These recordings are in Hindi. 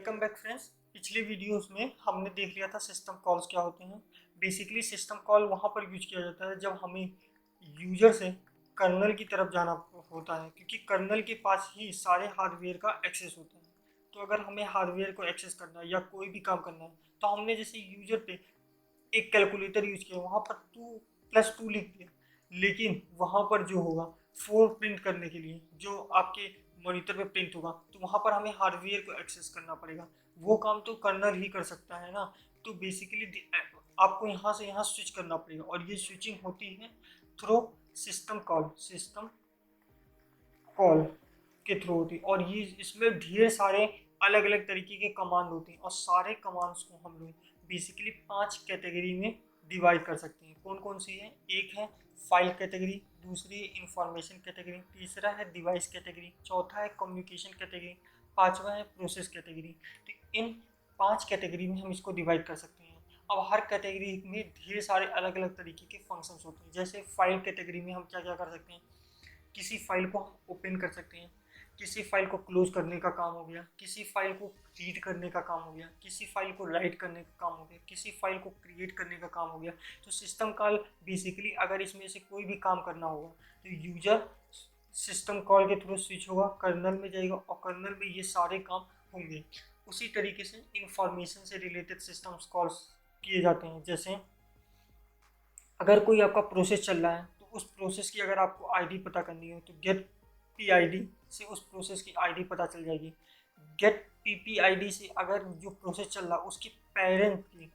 Welcome back friends. पिछले वीडियोस में हमने देख लिया था सिस्टम कॉल्स क्या होते हैं। बेसिकली सिस्टम कॉल वहाँ पर यूज किया जाता है जब हमें यूजर से कर्नल की तरफ जाना होता है, क्योंकि कर्नल के पास ही सारे हार्डवेयर का एक्सेस होता है। तो अगर हमें हार्डवेयर को एक्सेस करना है या कोई भी काम करना है तो हमने जैसे यूजर पे एक कैलकुलेटर यूज किया, वहाँ पर 2+2 लिख दिया, लेकिन वहाँ पर जो होगा 4 प्रिंट करने के लिए जो आपके मॉनिटर पे प्रिंट होगा, तो वहाँ पर हमें हार्डवेयर को एक्सेस करना पड़ेगा। वो काम तो कर्नल ही कर सकता है ना। तो बेसिकली आपको यहाँ से यहाँ स्विच करना पड़ेगा, और ये स्विचिंग होती है थ्रू सिस्टम कॉल के थ्रू होती है। और ये इसमें ढेर सारे अलग अलग तरीके के कमांड होते हैं, और सारे कमांड्स को हम लोग बेसिकली 5 कैटेगरी में डिवाइड कर सकते हैं। कौन कौन सी है? एक है फाइल कैटेगरी, दूसरी है इंफॉर्मेशन कैटेगरी, तीसरा है डिवाइस कैटेगरी, चौथा है कम्युनिकेशन कैटेगरी, पांचवा है प्रोसेस कैटेगरी। तो इन 5 कैटेगरी में हम इसको डिवाइड कर सकते हैं। अब हर कैटेगरी में ढेर सारे अलग अलग तरीके के फंक्शंस होते हैं। जैसे फाइल कैटेगरी में हम क्या क्या कर सकते हैं? किसी फाइल को हम ओपन कर सकते हैं, किसी फाइल को क्लोज करने का काम हो गया, किसी फाइल को रीड करने का काम हो गया, किसी फाइल को राइट करने का काम हो गया, किसी फाइल को क्रिएट करने का काम हो गया। तो सिस्टम कॉल बेसिकली अगर इसमें से कोई भी काम करना होगा तो यूजर सिस्टम कॉल के थ्रू स्विच होगा, कर्नल में जाएगा, और कर्नल में ये सारे काम होंगे। उसी तरीके से इंफॉर्मेशन से रिलेटेड सिस्टम कॉल्स किए जाते हैं। जैसे अगर कोई आपका प्रोसेस चल रहा है तो उस प्रोसेस की अगर आपको आईडी पता करनी है तो गेट पीआईडी से उस प्रोसेस की आईडी पता चल जाएगी। गेट पीपीआईडी से अगर जो प्रोसेस चल रहा है उसकी पेरेंट की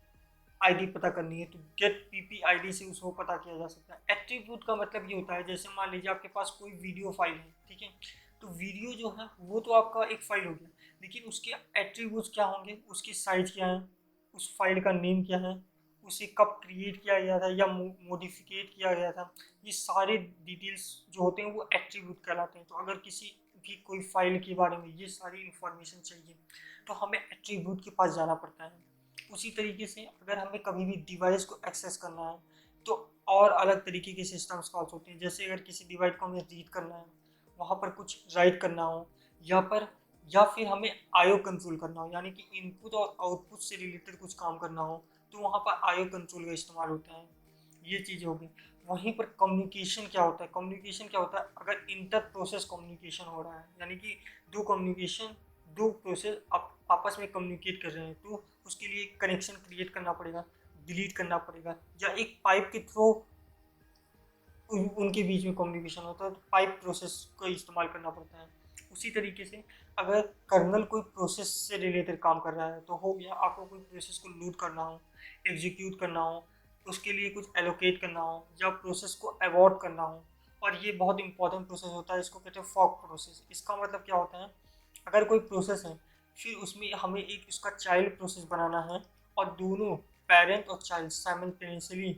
आईडी पता करनी है तो गेट पीपीआईडी से उसको पता किया जा सकता है। एट्रीब्यूट का मतलब ये होता है, जैसे मान लीजिए आपके पास कोई वीडियो फाइल है, ठीक है, तो वीडियो जो है वो तो आपका एक फाइल हो गया, लेकिन उसके एट्रीब्यूट्स क्या होंगे? उसकी साइज क्या है, उस फाइल का नेम क्या है, उसे कब क्रिएट किया गया था या मॉडिफिकेट किया गया था, ये सारे डिटेल्स जो होते हैं वो एट्रीब्यूट कहलाते हैं। तो अगर किसी भी कोई फाइल के बारे में ये सारी इंफॉर्मेशन चाहिए तो हमें एट्रीब्यूट के पास जाना पड़ता है। उसी तरीके से अगर हमें कभी भी डिवाइस को एक्सेस करना है तो और अलग तरीके के सिस्टम्स कॉल्स होते हैं। जैसे अगर किसी डिवाइस को हमें रीड करना है, वहाँ पर कुछ राइट करना हो, या फिर हमें आईओ कंट्रोल करना हो, यानी कि इनपुट और आउटपुट से रिलेटेड कुछ काम करना हो, तो वहाँ पर आईओ कंट्रोल का इस्तेमाल होता है। ये चीज़ होगी। वहीं पर कम्युनिकेशन क्या होता है? कम्युनिकेशन क्या होता है? अगर इंटर प्रोसेस कम्युनिकेशन हो रहा है, यानी कि दो प्रोसेस आपस में कम्युनिकेट कर रहे हैं, तो उसके लिए कनेक्शन क्रिएट करना पड़ेगा, डिलीट करना पड़ेगा, या एक पाइप के थ्रू उनके बीच में कम्युनिकेशन होता है तो पाइप प्रोसेस का इस्तेमाल करना पड़ता है। उसी तरीके से अगर कर्नल कोई प्रोसेस से रिलेटेड काम कर रहा है तो हो गया, आपको कोई प्रोसेस को लूट करना हो, एग्जीक्यूट करना हो, उसके लिए कुछ एलोकेट करना हो, या प्रोसेस को अवॉर्ड करना हो। और ये बहुत इंपॉर्टेंट प्रोसेस होता है, इसको कहते हैं फॉर्क प्रोसेस। इसका मतलब क्या होता है? अगर कोई प्रोसेस है, फिर उसमें हमें एक उसका चाइल्ड प्रोसेस बनाना है, और दोनों पेरेंट और चाइल्ड साइमल्टेनियसली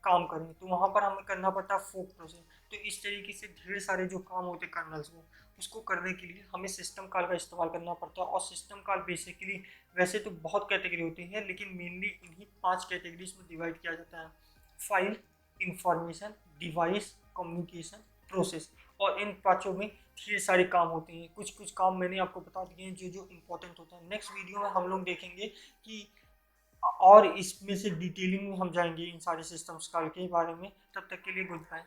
काम करें, तो वहाँ पर हमें करना पड़ता है फोक प्रोसेस। तो इस तरीके से ढेर सारे जो काम होते हैं कर्नल्स में, उसको करने के लिए हमें सिस्टम कॉल का इस्तेमाल करना पड़ता है। और सिस्टम कॉल बेसिकली वैसे तो बहुत कैटेगरी होती है, लेकिन मेनली इन्हीं 5 कैटेगरीज में डिवाइड किया जाता है: file, information, device, communication, process. और इन पाँचों में ढेर सारे काम होते हैं। कुछ कुछ काम मैंने आपको बता दिए हैं जो जो इम्पोर्टेंट होता है। नेक्स्ट वीडियो में हम लोग देखेंगे कि और इसमें से डिटेलिंग में हम जाएंगे इन सारे सिस्टम्स के बारे में। तब तक के लिए गुड बाय।